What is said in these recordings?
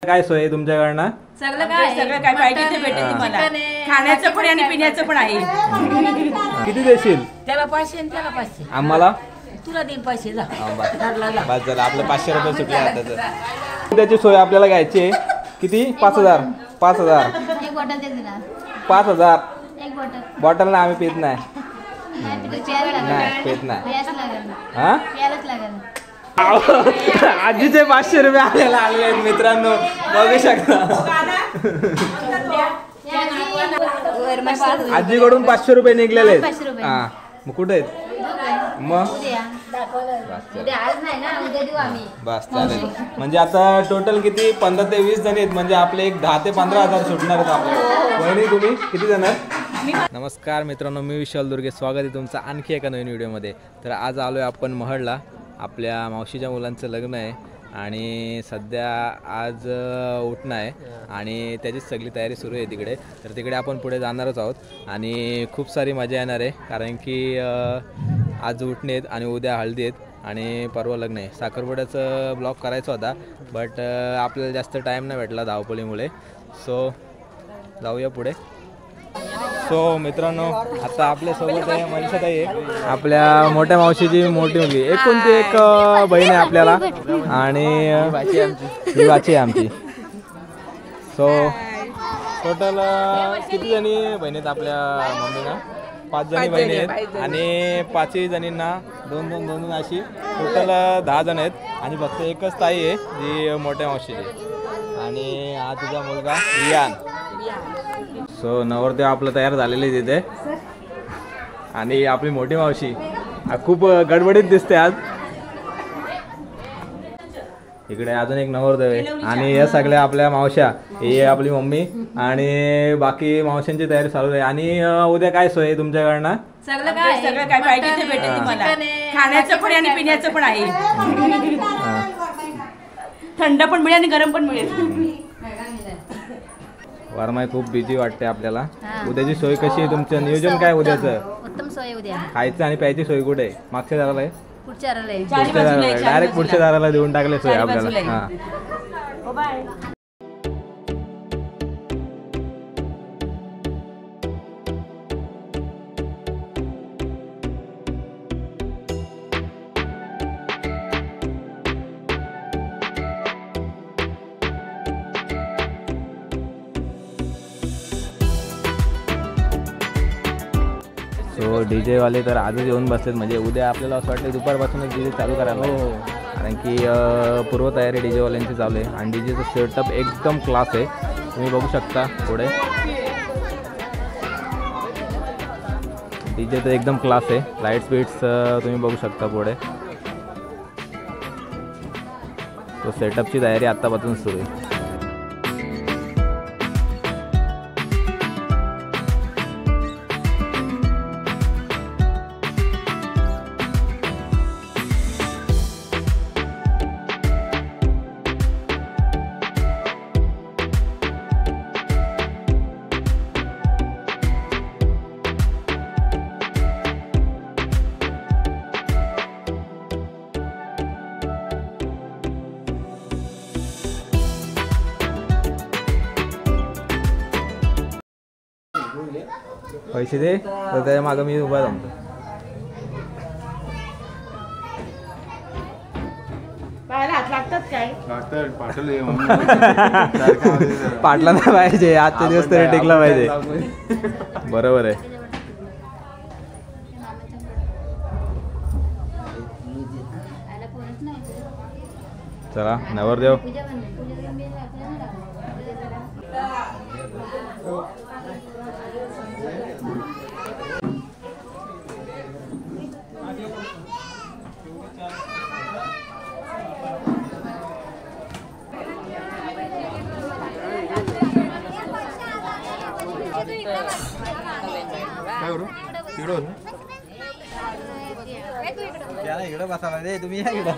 काय सोय आहे तुमच्याकडनं? सगळं काय पाहिजे ते भेटेल तुम्हाला. खाण्याचं पण आणि पिण्याचं पण आहे. किती देशील? त्याला 500 आणि त्याला 500. आम्हाला तुला देईन 500 जा. बस झालं आपलं 500 रुपये सुटले आता. त्याची सोय आपल्याला घ्यायची आहे. किती? 5000. 5000. एक बॉटल दे दिला. 5000. एक बॉटल. बॉटल ना आम्ही पित नाही. नाही पित नाही. प्यायलाच लागेल. हा प्यायलाच लागेल. आजीचे 500 रुपये आपल्याला आले आहेत मित्रांनो, बघू शकता. आजीकडून 500 रुपये निघलेले आहेत. 500 रुपये. हा मग कुठे आहेत मग? आज नाही ना, उद्या देऊ आम्ही. बस चालेल. म्हणजे आता टोटल किती? 15 ते 20 जण आहेत. म्हणजे आपले एक 10 ते 15,000 सुटणार आहेत आपले. वहिनी तुम्ही किती जण आहेत? नमस्कार मित्रांनो, मी विशाल दुर्गे. स्वागत आहे तुमचं आणखी एका नवीन व्हिडिओमध्ये. तर आज आलो आहे आपण महडला. आपल्या मावशीच्या मुलांचं लग्न आहे आणि सध्या आज उठणं आहे आणि त्याचीच सगळी तयारी सुरू आहे तिकडे. तर तिकडे आपण पुढे जाणारच आहोत आणि खूप सारी मजा येणार आहे. कारण की आज उठणे आहेत आणि उद्या हळदी आहेत आणि परवा लग्न आहे. साखरपुड्याचं ब्लॉग करायचा होता बट आपल्याला जास्त टाईम नाही भेटला धावपळीमुळे. सो जाऊया पुढे. सो मित्रांनो, आता आपल्यासोबत आहे मनीषाताई आहे, आपल्या मोठ्या मावशीची मोठी मुलगी. एक कोणती एक बहीण आहे आपल्याला आणि ही वाची आहे आमची. सो टोटल किती जणी बहिणी आहेत आपल्या मम्मीला? 5 जणी बहिणी आहेत आणि 5ही जणींना 2-2 अशी टोटल 10 जण आहेत आणि फक्त एकच ताई आहे जी मोठ्या मावशीची. आणि हा तुझा मुलगा रियान. सो नवरदेव आपलं तयार झालेले तिथे आणि आपली मोठी मावशी खूप गडबडीत दिसते आज. इकडे अजून एक नवरदेव आहे आणि या सगळ्या आपल्या मावश्या. ही आपली मम्मी आणि बाकी मावशांची तयारी चालू आहे. आणि उद्या काय सोय आहे तुमच्याकडनं? सगळं काय पाहिजे ते भेटेल तुम्हाला. खाण्याचं पण आणि पिण्याचं पण आहे. थंड पण मिळेल आणि गरम पण मिळेल. वरमाई खूप बिझी वाटते आपल्याला. उद्याची सोय कशी आहे? तुमचं नियोजन काय उद्याचं? उत्तम सोय उद्या. खायचं आणि प्यायची सोय कुठे आहे? मागच्या दाराला आहे? पुढच्या आराला पुढच्या दाराला डायरेक्ट पुढच्या दाराला देऊन टाकले सोय आपल्याला. हां सो DJ वाले तर आजच येऊन बसलेत. म्हणजे उद्या आपल्याला असं वाटतं दुपारपासूनच DJ चालू करायला. कारण की पूर्वतयारी DJ वाल्यांची चालू आहे आणि DJचं सेटअप एकदम क्लास आहे. तुम्ही बघू शकता पुढे DJ तर एकदम क्लास आहे. लाईट्स बीट्स तुम्ही बघू शकता पुढे. तो सेटअपची तयारी आत्तापासून सुरू आहे. पैसे दे तर त्याच्या मागं मी उभा थांबतो. पाटला नाही पाहिजे. आजच्या दिवस तरी टिकला पाहिजे. बरोबर आहे. चला नवरदेव. इकडे बसायला दे तुम्ही. या इकडं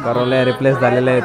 करवले रिप्लेस झालेले आहेत.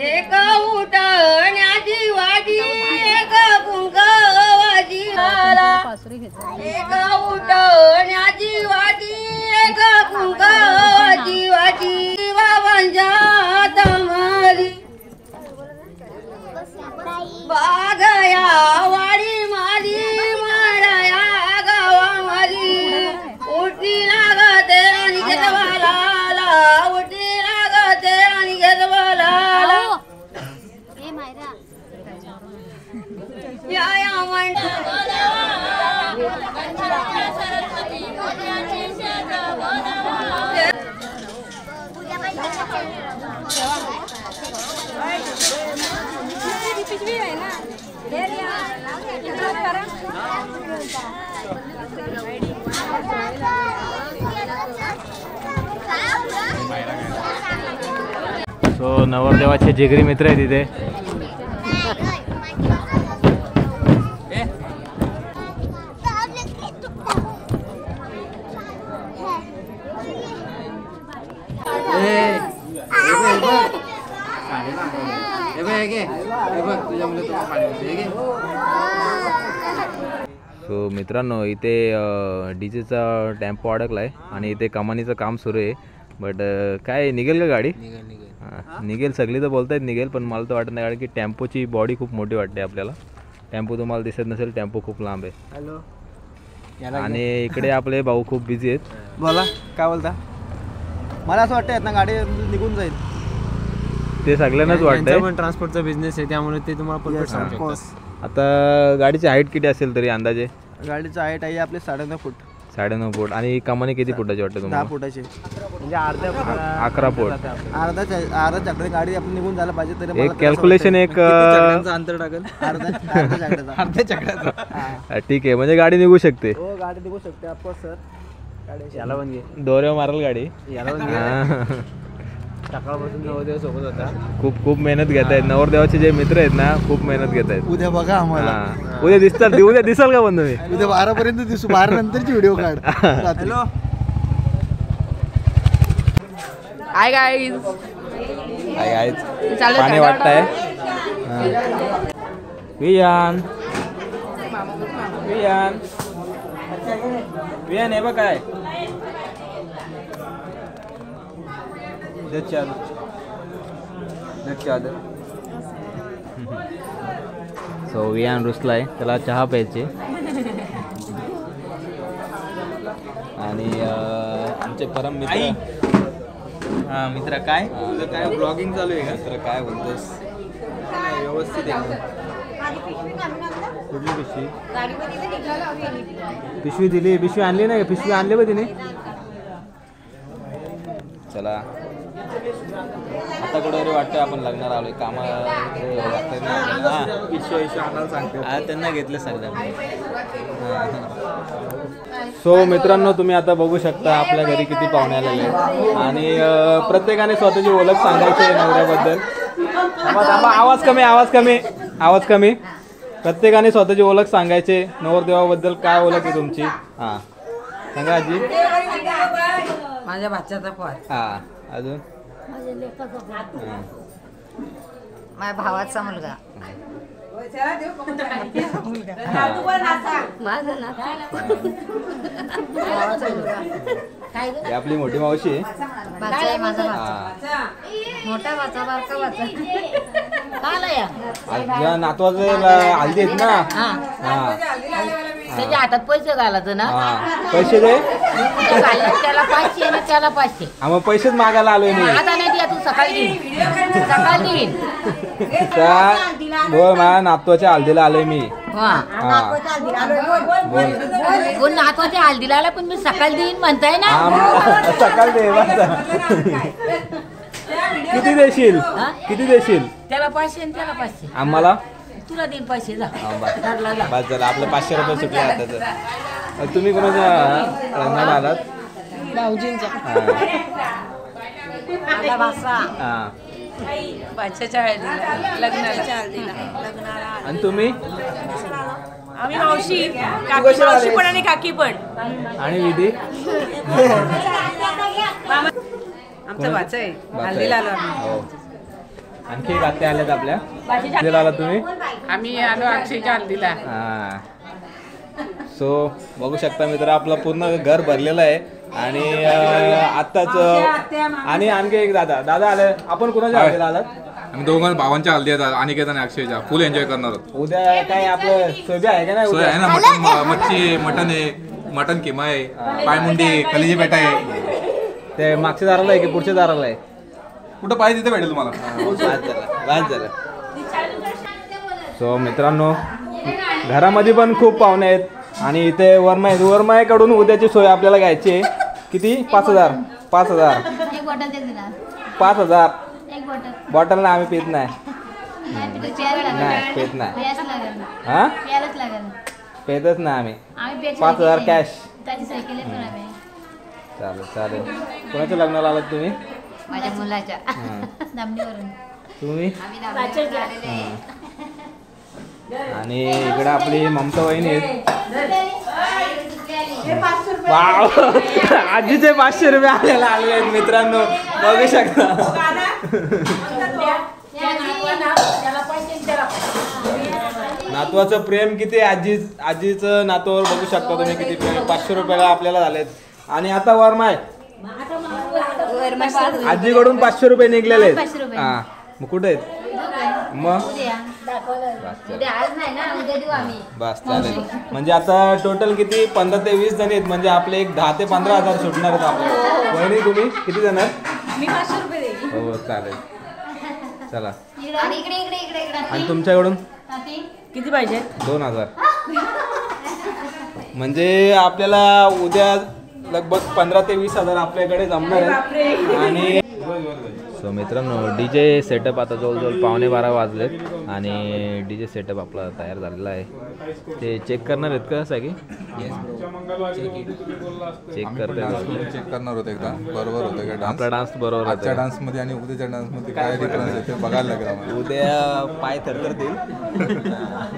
एक उठण्याची वाटी एक कुंकवाची माला एक उठण्याची वाटी एक कुंकवाची वाटी बाबांच्या हातामध्ये बागया वाडी माझी माळया गावामध्ये उठी लागते आणि घेतवाला उठी लागते आणि घेतवाला या पिशवी आहे ना सो नवरदेवाचे जिगरी मित्र आहेत इथे. सो मित्रांनो इथे डीजेचा टेम्पो अडकला आहे आणि इथे कमानीचं काम सुरू आहे. बट काय निघेल का गाडी? निघेल सगळी तर बोलतायत निघेल, पण मला तर वाटत नाही कारण की टेम्पोची बॉडी खूप मोठी वाटते आपल्याला. टेम्पो तुम्हाला दिसत नसेल, टेम्पो खूप लांब आहे. हॅलो. आणि इकडे आपले भाऊ खूप बिझी आहेत. बोला काय बोलता? मला असं वाटतं ना गाडी निघून जाईल. ते सगळ्यांनाच वाटतंय. पण ट्रान्सपोर्टचा बिझनेस आहे त्यामुळे ते तुम्हाला परफेक्ट सांगू शकतात. आता गाडीची हाईट किती असेल तरी अंदाजे? गाडीचं हाईट आहे आपले 9.5 फूट. 9.5 फूट. आणि कमानी किती फुटाची वाटते 10 तुम्हाला? फुटाची म्हणजे अर्ध्या 11 फूट. अर्धा चकडी गाडी आपण निघून जायला पाहिजे तरी एक कॅल्क्युलेशन एक अंतर टाकेल अर्ध्या चकड्याचा. ठीक आहे, म्हणजे गाडी निघू शकते. हो गाडी निघू शकते ऑफकोर्स सर. गाडी याला पण घे, दोऱ्या मारल गाडी. याला पण घे. सकाळपासून नवरदेव सोबत होता. खूप मेहनत घेत आहेत नवरदेवाचे जे मित्र आहेत ना, खूप मेहनत घेत आहेत. उद्या बघा आम्हाला. उद्या दिसतात, उद्या दिसाल का पण तुम्ही? उद्या 12 पर्यंत दिसू. 12 नंतरची व्हिडिओ काढ. Hello hi guys. पाणी वाटतंय. वियान वियान वियान हे बघ काय सो वियान रुसलाय, त्याला चहा प्यायचे. आणि आमचे परम मित्र. हा मित्र काय तुझं काय ब्लॉगिंग चालू आहे का? तर काय बोलतोस? व्यवस्थित आहे. कुठली पिशवी? पिशवी दिली, पिशवी आणली नाही. पिशवी आणली बघ तिने. चला आता कुठेतरी वाटतं आपण लग्नाला आलोय कामा त्यांना घेतलं सगळ्यांना. सो मित्रांनो तुम्ही आता बघू शकता आपल्या घरी किती पाहुणे आलेले आहेत आणि प्रत्येकाने स्वतःची ओळख सांगायची आहे नवऱ्याबद्दल. आवाज कमी. प्रत्येकाने स्वतःची ओळख सांगायचे. नवरदेवाबद्दल काय ओळख आहे तुमची? हां सांगा आजी. माझ्या भाच्याचा पोर. हां अजून माझ्या भावाचा मुलगा. माझा नाता. ही आपली मोठी मावशी आहे. भाचा आहे माझा भाचा. मोठा भाचा बारका भाचा. आजच्या नातवाचं हल्दी आहेत ना. हां त्याच्या हातात पैसे घालायचं ना. पैसे दे. त्याला 500 आणि त्याला 500. हा मग पैसेच मागायला आलोय मी. आता नाही द्या तू सकाळी देईन. बोल माझ्या नातवाच्या हल्दीला आलोय मी. कोण नातवाच्या हल्दीला आला पण मी सकाळी देईन म्हणताय ना. सकाळ दे. किती देशील? त्याला 500 आणि त्याला 500. आम्हाला तुला देईन पैसे. जा बस झालं आपलं 500 रुपये सुटले आता. तुम्ही कोणाच्या लग्नाला आलात? भाऊजींच्या. माझा भाचा. हां भाच्याच्या लग्नाला. आणि तुम्ही? आम्ही मावशी मावशी पण आणि काकी पण. आणि विधी? आमचा भाचा आहे. हल्दीला आलो आम्ही. हो. आणखी एक आत्या आल्यात आपल्या. हल्दीला आलात तुम्ही? आम्ही आलो अक्षयच्या हल्दीला. हां सो बघू शकता मित्र आपलं पूर्ण घर भरलेलं आहे आणि आत्ताच आणि आणखी एक दादा आले. आपण कुणाच्या हल्दीला आलात? आम्ही दोघं भावांच्या हल्दी आहेत, अनिकेत आणि अक्षयच्या. फुल एन्जॉय करणार आहोत. उद्या काय आपलं सोयबी आहे का नाही? सोय आहे ना. मटन मच्छी आहे, मटन आहे, मटन किमा आहे, पायमुंडी, कलेजी पेटा आहे. ते मागच्या दाराला आहे की पुढच्या दाराला आहे? कुठं पाहिजे तिथे भेटेल तुम्हाला. सो मित्रांनो घरामध्ये पण खूप पाहुणे आहेत आणि इथे वरमाईकडून उद्याची सोय आपल्याला घ्यायची आहे. किती? 5,000. एक बॉटल दे तिला. 5,000. एक बॉटल. बॉटल ना आम्ही पित नाही. नाही पित नाही. हां प्यायलाच लागेल. पेतच नाही आम्ही. आम्ही 5,000 कॅश. त्याची सोय केली पण आम्ही. चालेल. कोणाच्या लग्नाला आलात तुम्ही? माझ्या मुलाच्या दामणीवरून. तुम्ही? आणि इकडे आपली ममता वहिनी आहेत. आजीचे 500 रुपये आपल्याला आले आहेत मित्रांनो बघू शकता. नातवाचं प्रेम किती आजीचं नातवावर बघू शकता तुम्ही किती प्रेम. 500 रुपयाला आपल्याला झालेत. आणि आता वरमाय आजीकडून 500 रुपये निघलेले आहेत. हा मग कुठे आहेत मग? आज नाही ना उद्या देऊ आम्ही. बस चालेल. म्हणजे आता टोटल किती 15 ते 20 जण आहेत. म्हणजे आपले एक 10 ते 15 हजार सुटणार आहेत आपले. वहिनी तुम्ही किती जण? मी 500 रुपये देईन. हो चालेल. चला. इकडे आणि तुमच्याकडून किती पाहिजे? 2,000. म्हणजे आपल्याला उद्या लगभग 15 ते 20 हजार आपल्याकडे जमणार आहे. आणि सो मित्रांनो DJ सेटअप आता जवळजवळ 11:15 वाजलेत आणि DJ सेटअप आपला तयार झालेला आहे. ते चेक करणार आहेत का सगळी? चेक करणार होते एकदा. बरोबर होतं का आपला डान्स बरोबर होता? आजच्या डान्समध्ये आणि उद्याच्या डान्समध्ये काय डिफरन्स आहे ते बघायला लागेल आम्हाला. उद्या पाय थरथरतील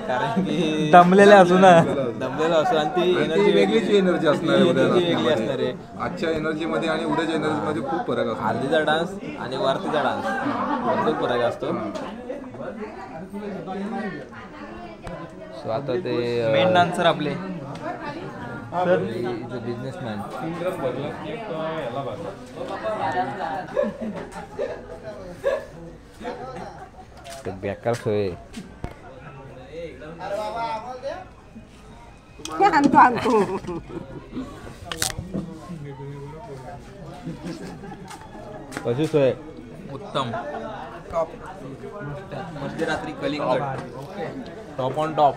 कारण की दमलेले असू आणि ती एनर्जी वेगळीच एनर्जी असणार आहे उद्या. वेगळी असणार आहे. आजच्या एनर्जीमध्ये आणि उद्याच्या एनर्जीमध्ये खूप फरक असतो. हल्दीचा डान्स आणि वरतीचा डान्स खूप फरक असतो. सो आता ते मेन डान्सर आपले बिझनेसमॅन बेकार सोय. कशी सोय? उत्तम. मध्यरात्री कलिंगड टॉप ऑन टॉप.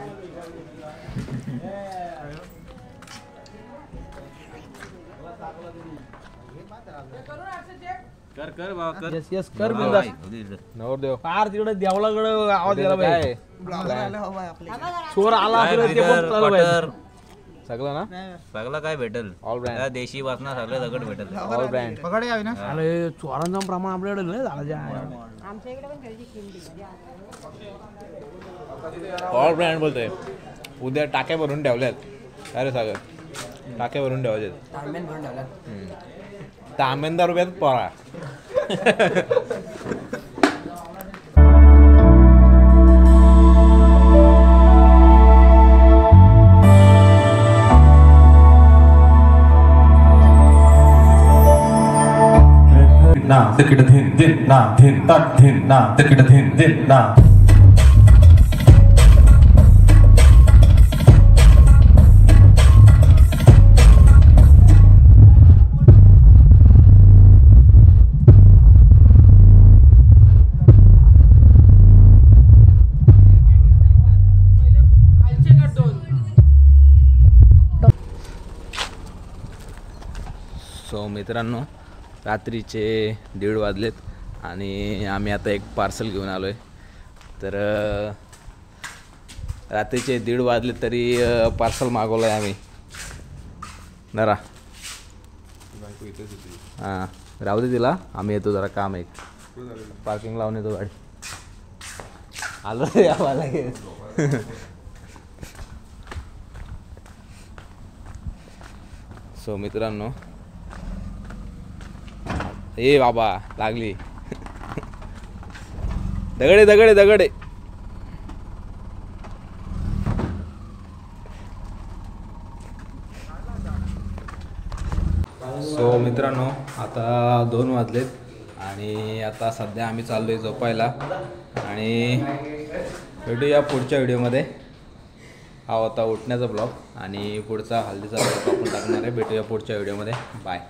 कर कर बाबा कर. येस येस कर बिंदास. नवरदेव फार तिकडे देवळाकडे आवाज यायला काय पाहिजे. चोर आला असेल ते पण चालू पाहिजे. सगळं ना सगळं काय भेटल. ऑल ब्रँड त्या देशी वासना सगळं दगड भेटल. ऑल ब्रँड अरे चोरांचं प्रमाण आपल्याकडे लय झालं ज्या. ऑल ब्रँड बोलतोय. उद्या टाक्या भरून ठेवल्यात. अरे सागर टाक्या भरून ठेवायचे. तांब्यांदा रुपयात पोळा. ना तिकीट धिन दिन ना धिन तट धिन ना तिकीट धिन दिन ना. सो मित्रांनो रात्रीचे 1:30 वाजलेत आणि आम्ही आता एक पार्सल घेऊन आलो आहे. तर रात्रीचे 1:30 वाजले तरी पार्सल मागवलं आहे आम्ही. नरा हां राहू दे तिला. आम्ही येतो जरा काम आहे. पार्किंग लावून येतो गाडी. आलो रे आम्हाला. सो मित्रांनो ए बाबा लागली. दगडे दगडे दगडे. सो मित्रांनो आता 2 वाजलेत आणि आता सध्या आम्ही चाललोय झोपायला. आणि भेटूया पुढच्या व्हिडिओमध्ये. हा होता उठण्याचा ब्लॉग आणि पुढचा हल्दीचा ब्लॉग आपण टाकणार आहे. भेटूया पुढच्या व्हिडिओमध्ये. बाय.